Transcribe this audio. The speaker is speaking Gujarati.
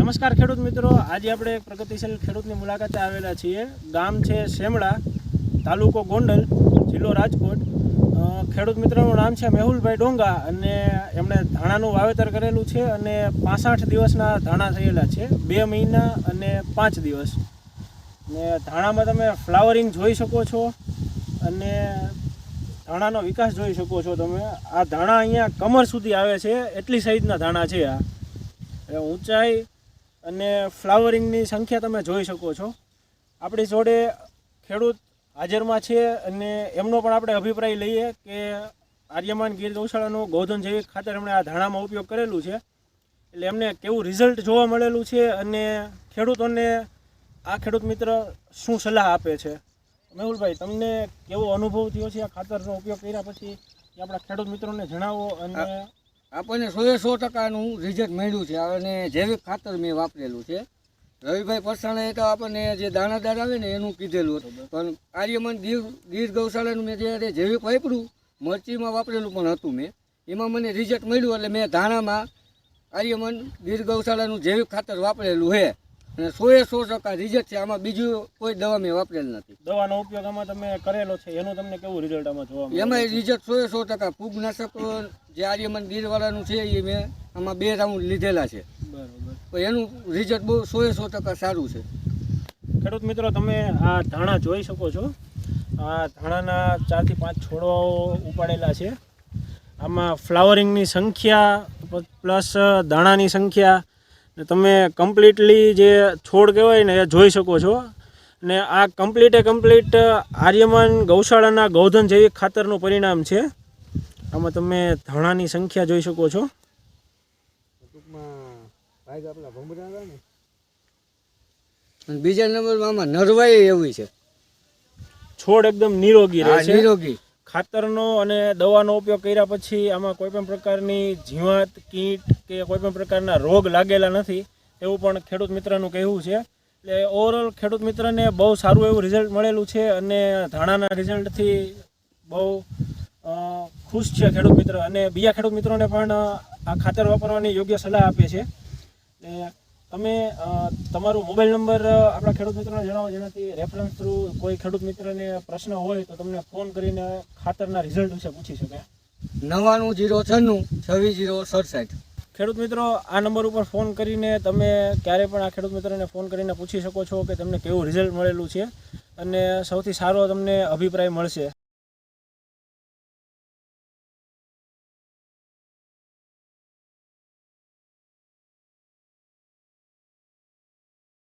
નમસ્કાર ખેડૂત મિત્રો, આજે આપણે એક પ્રગતિશીલ ખેડૂતની મુલાકાતે આવેલા છીએ. ગામ છે શેમડા, તાલુકો ગોંડલ, જિલ્લો રાજકોટ. ખેડૂત મિત્રનું નામ છે મેહુલભાઈ ડોંગા અને એમણે ધાણાનું વાવેતર કરેલું છે અને 65 દિવસના ધાણા થયેલા છે, 2 મહિના અને 5 દિવસ. ને ધાણામાં તમે ફ્લાવરિંગ જોઈ શકો છો અને ધાણાનો વિકાસ જોઈ શકો છો તમે. આ ધાણા અહીંયા કમર સુધી આવે છે, એટલી સાઈઝના ધાણા છે. આ ઊંચાઈ અને ફ્લાવરિંગની સંખ્યા તમે જોઈ શકો છો. આપણી જોડે ખેડૂત હાજરમાં છે અને એમનો પણ આપણે અભિપ્રાય લઈએ કે આર્યમાન ગીર ગૌશાળાનું ગોધન જૈવિક ખાતર એમણે આ ધાણામાં ઉપયોગ કરેલું છે, એટલે એમને કેવું રિઝલ્ટ જોવા મળેલું છે અને ખેડૂતોને આ ખેડૂત મિત્ર શું સલાહ આપે છે. મેહુલભાઈ, તમને કેવો અનુભવ થયો છે આ ખાતરનો ઉપયોગ કર્યા પછી, એ આપણા ખેડૂત મિત્રોને જણાવો. અને આપણને 100% રિઝલ્ટ મળ્યું છે અને જૈવિક ખાતર મેં વાપરેલું છે. રવિભાઈ પરસાણાએ તો આપણને જે દાણાદાર આવે ને એનું કીધેલું હતું, પણ આર્યમાન ગીર ગૌશાળાનું મેં જ્યારે જૈવિક વાપર્યું, મરચીમાં વાપરેલું પણ હતું મેં, એમાં મને રિઝલ્ટ મળ્યું. એટલે મેં ધાણામાં આર્યમાન ગીર ગૌશાળાનું જૈવિક ખાતર વાપરેલું છે અને 100% રિઝલ્ટ છે. આમાં બીજું કોઈ દવા મેં વાપરેલ નથી. દવાનો ઉપયોગ આમાં તમે કરેલો છે, એનું તમને કેવું રિઝલ્ટ આમાં જોવા મળે? એમાં રિઝલ્ટ 100% ફૂગનાશક જે આર્યમાન ગીરવાળાનું છે એ મેં આમાં 2 રાઉન્ડ લીધેલા છે. બરાબર. તો એનું રિઝલ્ટ બહુ 100% સારું છે. ખેડૂત મિત્રો, તમે આ ધાણા જોઈ શકો છો. આ ધાણાના 4 થી 5 છોડવાઓ ઉપાડેલા છે. આમાં ફ્લાવરિંગની સંખ્યા પ્લસ દાણાની સંખ્યા તમે કમ્પ્લીટલી જે છોડ કહેવાય ને એ જોઈ શકો છો. ને આ કમ્પ્લીટ આર્યમાન ગૌશાળાના ગૌધન જૈવિક ખાતરનું પરિણામ છે. આમાં તમે ધાણાની સંખ્યા જોઈ શકો છો. બીજા નંબરમાં આમાં નરવાઈ એવી છે, છોડ એકદમ નિરોગી રહે છે. નિરોગી. ખાતરનો અને દવાનો ઉપયોગ કર્યા પછી આમાં કોઈ પણ પ્રકારની જીવાત, કીટ કે કોઈ પણ પ્રકારના રોગ લાગેલા નથી, એવું પણ ખેડૂત મિત્રનું કહેવું છે. એટલે ઓવરઓલ ખેડૂત મિત્રને બહુ સારું એવું રિઝલ્ટ મળેલું છે અને ધાણાના રિઝલ્ટથી બહુ ખુશ છે ખેડૂત મિત્ર, અને બીજા ખેડૂત મિત્રોને પણ આ ખાતર વાપરવાની યોગ્ય સલાહ આપે છે. તમે તમારો મોબાઈલ નંબર આપણા ખેડૂત મિત્રોને જણાવો, જેનાથી રેફરન્સ થ્રુ કોઈ ખેડૂત મિત્રને પ્રશ્ન હોય તો તમને ફોન કરીને ખાતરના રિઝલ્ટ વિશે પૂછી શકે. 9906266067. ખેડૂત મિત્રો, આ નંબર ઉપર ફોન કરીને તમે ક્યારે પણ આ ખેડૂત મિત્રને ફોન કરીને પૂછી શકો છો કે તમને કેવું રિઝલ્ટ મળેલું છે અને સૌથી સારો તમને અભિપ્રાય મળશે.